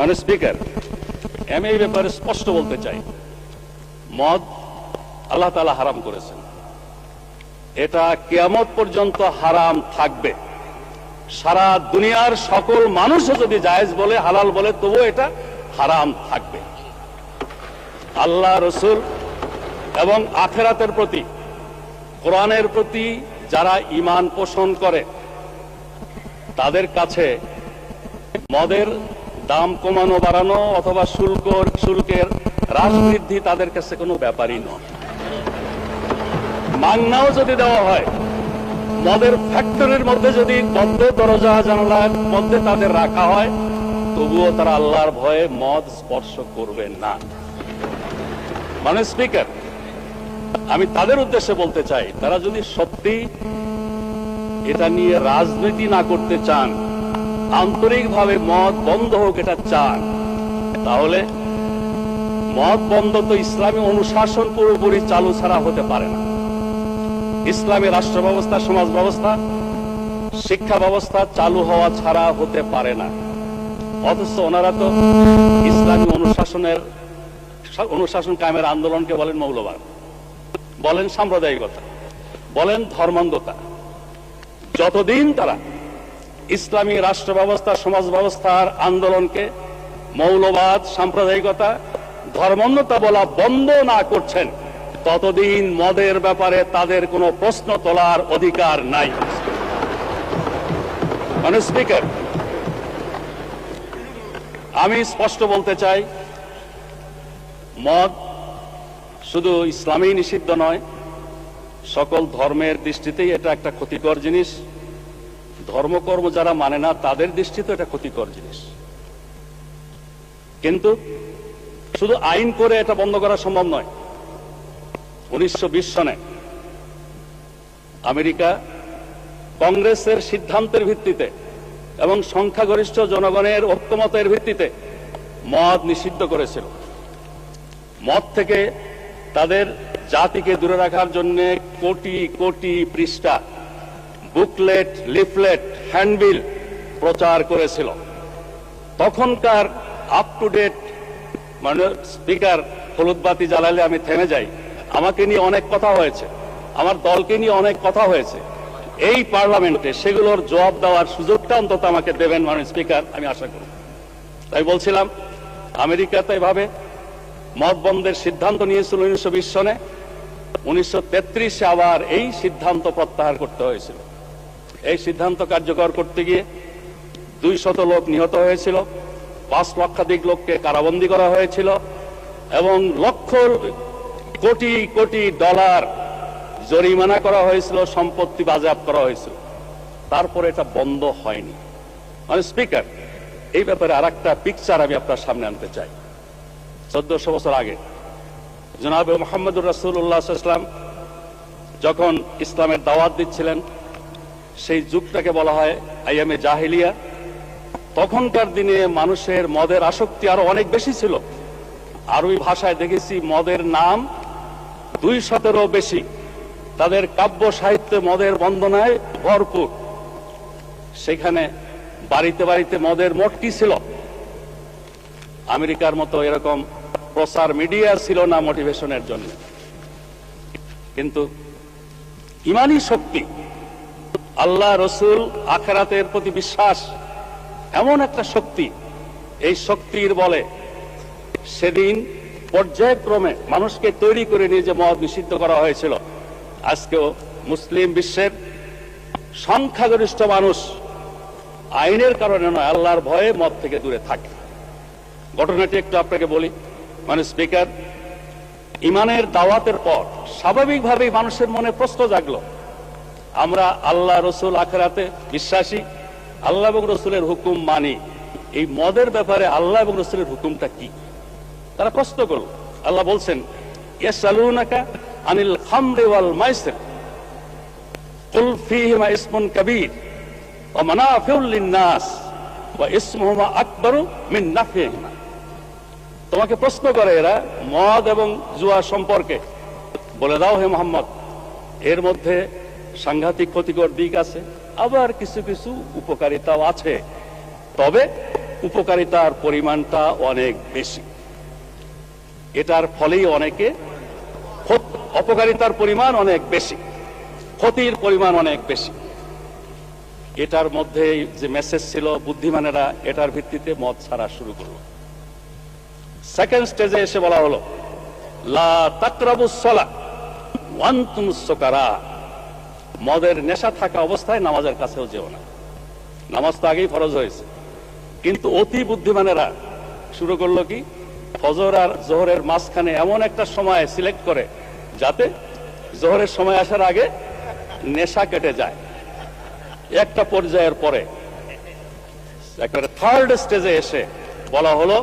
মানে স্পিকার, আমি এই ব্যাপারে স্পষ্ট বলতে চাই, মদ আল্লাহ তাআলা হারাম করেছেন, এটা কিয়ামত পর্যন্ত হারাম থাকবে। সারা দুনিয়ার সকল মানুষও যদি জায়েজ বলে, হালাল বলে, তবুও এটা হারাম থাকবে। আল্লাহ, রসুল এবং আখিরাতের প্রতি, কোরআনের প্রতি যারা ঈমান পোষণ করে তাদের কাছে মদের দাম কমানো বাড়ানো অথবা শুল্কের হ্রাস বৃদ্ধি তাদের কাছে কোনো ব্যাপারই নয়। মাংনাও যদি দেওয়া হয়, মদের ফ্যাক্টরির মধ্যে যদি বদ্ধ দরজা জানালার মধ্যে তাদের রাখা হয়, তবুও তারা আল্লাহর ভয়ে মদ স্পর্শ করবে না। মানে স্পিকার, আমি তাদের উদ্দেশ্যে বলতে চাই, তারা যদি সত্যি এটা নিয়ে রাজনীতি না করতে চান, আন্তরিকভাবে মদ বন্ধ হোক এটা চান, তাহলে মদ বন্ধ তো ইসলামী অনুশাসন পুরোপুরি চালু ছাড়া হতে পারে না। ইসলামী রাষ্ট্র ব্যবস্থা, সমাজ ব্যবস্থা, শিক্ষা ব্যবস্থা চালু হওয়া ছাড়া হতে পারে না। অথচ ওনারা তো ইসলামী অনুশাসন কায়েমের আন্দোলনকে বলেন মৌলবাদ, বলেন সাম্প্রদায়িকতা, বলেন ধর্মান্ধতা। যতদিন তারা ইসলামী রাষ্ট্র ব্যবস্থা, সমাজ ব্যবস্থার আন্দোলনকে মৌলবাদ, সাম্প্রদায়িকতা, ধর্মান্ধতা বলা বন্ধ না করছেন, ততদিন মদের ব্যাপারে তাদের কোনো প্রশ্ন তোলার অধিকার নাই। মানে স্পিকার, আমি স্পষ্ট বলতে চাই, মদ শুধু ইসলামী নিষিদ্ধ নয়, সকল ধর্মের দৃষ্টিতেই এটা একটা ক্ষতিকর জিনিস। ধর্মকর্ম যারা মানে না তাদের দৃষ্টিতে এটা ক্ষতিকর জিনিস। কিন্তু শুধু আইন করে এটা বন্ধ করা সম্ভব নয়। 1920 সনে আমেরিকা কংগ্রেসের সিদ্ধান্তের ভিত্তিতে এবং সংখ্যাগরিষ্ঠ জনগণের ঐক্যমতের ভিত্তিতে মদ নিষিদ্ধ করেছিল। মদ থেকে তাদের জাতিকে দূরে রাখার জন্য কোটি কোটি পৃষ্ঠা বুকলেট, লিফলেট, হ্যান্ডবিল প্রচার করেছিল। তখনকার আপ টু ডেট, মানে স্পিকার, হলুদ বাতি জ্বালালে আমি থেমে যাই। আমাকে নিয়ে অনেক কথা হয়েছে, আমার দলকে নিয়ে অনেক কথা হয়েছে এই পার্লামেন্টে, সেগুলোর জবাব দেওয়ার সুযোগটা অন্তত আমাকে দেবেন মানে স্পিকার, আমি আশা করি। তাই বলছিলাম, আমেরিকাতে এভাবে মদ বন্ধের সিদ্ধান্ত নিয়েছিল 1920 সনে। 1933-এ আবার এই সিদ্ধান্ত প্রত্যাহার করতে হয়েছিল। এই সিদ্ধান্ত কার্যকর করতে গিয়ে 200 লোক নিহত হয়েছিল, 5 লক্ষাধিক লোককে কারাবন্দী করা হয়েছিল এবং লক্ষ কোটি কোটি ডলার জরিমানা করা হয়েছিল, সম্পত্তি বাজেয়াপ্ত করা হয়েছিল। তারপরে এটা বন্ধ হয়নি। মানে স্পিকার, এই ব্যাপারে আরেকটা পিকচার আমি আপনার সামনে আনতে চাই। 1400 বছর আগে জনাবে মুহাম্মদুর রাসূলুল্লাহ সাল্লাল্লাহু আলাইহি ওয়াসাল্লাম যখন ইসলামের দাওয়াত দিচ্ছিলেন, সেই যুগটাকে বলা হয় আইয়ামে জাহিলিয়া। তখনকার দিনে মানুষের মদের আসক্তি আরো অনেক বেশি ছিল। আরবি ভাষায় দেখেছি মদের নাম 200-এরও বেশি। তাদের কাব্য সাহিত্যে মদের বন্দনায় ভরপুর। সেখানে বাড়িতে বাড়িতে মদের মটকি ছিল। আমেরিকার মতো এরকম প্রচার মিডিয়া ছিল না মোটিভেশনের জন্য। কিন্তু ইমানি শক্তি, আল্লাহ, রসুল, আখিরাতের প্রতি বিশ্বাস এমন একটা শক্তি, এই শক্তির বলে সেদিন পর্যায়ক্রমে মানুষকে তৈরি করে নিয়ে যে মদ নিষিদ্ধ করা হয়েছিল, আজকেও মুসলিম বিশ্বের সংখ্যাগরিষ্ঠ মানুষ আইনের কারণে নয়, আল্লাহর ভয়ে মদ থেকে দূরে থাকে। ঘটনাটি একটু আপনাকে বলি। মানে স্পিকার, ইমানের দাওয়াতের পর স্বাভাবিকভাবেই মানুষের মনে প্রশ্ন জাগলো, আমরা আল্লাহ, রসুল, আখিরাতে বিশ্বাসী, আল্লাহ এবং রসুলের হুকুম মানি, এই মদের ব্যাপারে আল্লাহ এবং রসুলের হুকুমটা কি? তারা প্রশ্ন করল। আল্লাহ বলছেন, ইয়াসআলুনাকা আনিল খামরি ওয়াল মাইসির কুল ফীহিমা ইসমুন কাবীর ওয়া মানাফিউ লিন-নাস ওয়া ইসমুহুমা আকবারু মিন নাফইহিমা। তোমাকে প্রশ্ন করে এরা মদ এবং জুয়া সম্পর্কে। বলে দাও হে মুহাম্মদ, এর মধ্যে সাংঘাতিক ক্ষতিকর দিক আছে, আবার কিছু কিছু উপকারিতাও আছে। তবে উপকারিতার পরিমাণটা অনেক বেশি। এটার ফলেই অনেকে অপকারিতার পরিমাণ অনেক বেশি, ক্ষতির পরিমাণ অনেক বেশি। এটার মধ্যে যে মেসেজ ছিল, বুদ্ধিমানেরা এটার ভিত্তিতে মদ ছাড়া শুরু করলো। সেকেন্ড স্টেজে এসে বলা হলো, লা তাকরাবুস সালাহ ওয়া আনতুম সুকারা, মদের নেশা থাকা অবস্থায় নামাজের কাছেও যেও না। নামাজ তো আগেই ফরজ হয়েছে, কিন্তু অতি বুদ্ধিমানেরা শুরু করলো কি, ফজর আর জোহরের মাঝখানে এমন একটা সময় সিলেক্ট করে যাতে জোহরের সময় আসার আগে নেশা কেটে যায়। একটা পর্যায়ের পরে একেবারে থার্ড স্টেজে এসে বলা হলো,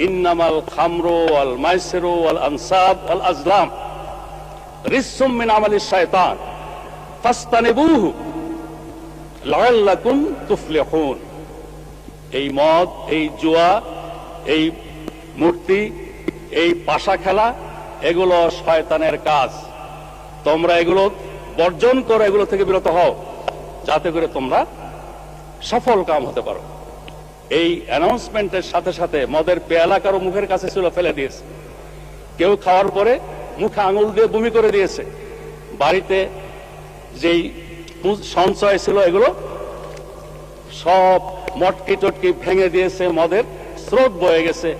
ইন্নামাল খামরু ওয়াল মাইসিরু ওয়াল আনসাব ওয়াল আজলাম রিজসুম মিন আমালিশ শায়তান ফাসতানিবুহু লাআল্লাকুম তুফলিহুন। এই মদ, এই জুয়া, এই মূর্তি, এই পাশা খেলা, এগুলো শয়তানের কাজ। তোমরা এগুলো বর্জন করো, এগুলো থেকে বিরত হও, যাতে করে তোমরা সফল কাম হতে পারো। এই অ্যানাউন্সমেন্টের সাথে সাথে মদের পেয়ালা কারো মুখের কাছে ছিল, ফেলে দিয়েছে। কেউ খাওয়ার পরে মুখে আঙুল দিয়ে বমি করে দিয়েছে। বাড়িতে যেই সঞ্চয় ছিল এগুলো সব মটকি টটকি ভেঙে দিয়েছে, মদের স্রোত বয়ে গেছে।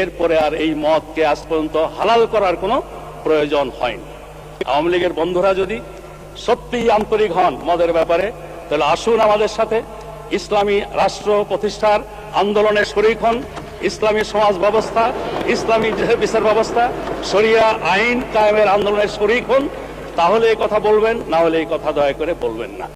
এরপরে আর এই মদকে আজ পর্যন্ত হালাল করার কোনো প্রয়োজন হয়নি। আওয়ামী লীগের বন্ধুরা যদি সত্যিই আন্তরিক হন মদের ব্যাপারে, তাহলে আসুন আমাদের সাথে ইসলামী রাষ্ট্র প্রতিষ্ঠার আন্দোলনে শরীক হন। ইসলামী সমাজ ব্যবস্থা, ইসলামী বিচার ব্যবস্থা, শরিয়া আইন কায়েমের আন্দোলনে শরীক হন। তাহলে এই কথা বলবেন, না হলে এই কথা দয়া করে বলবেন না।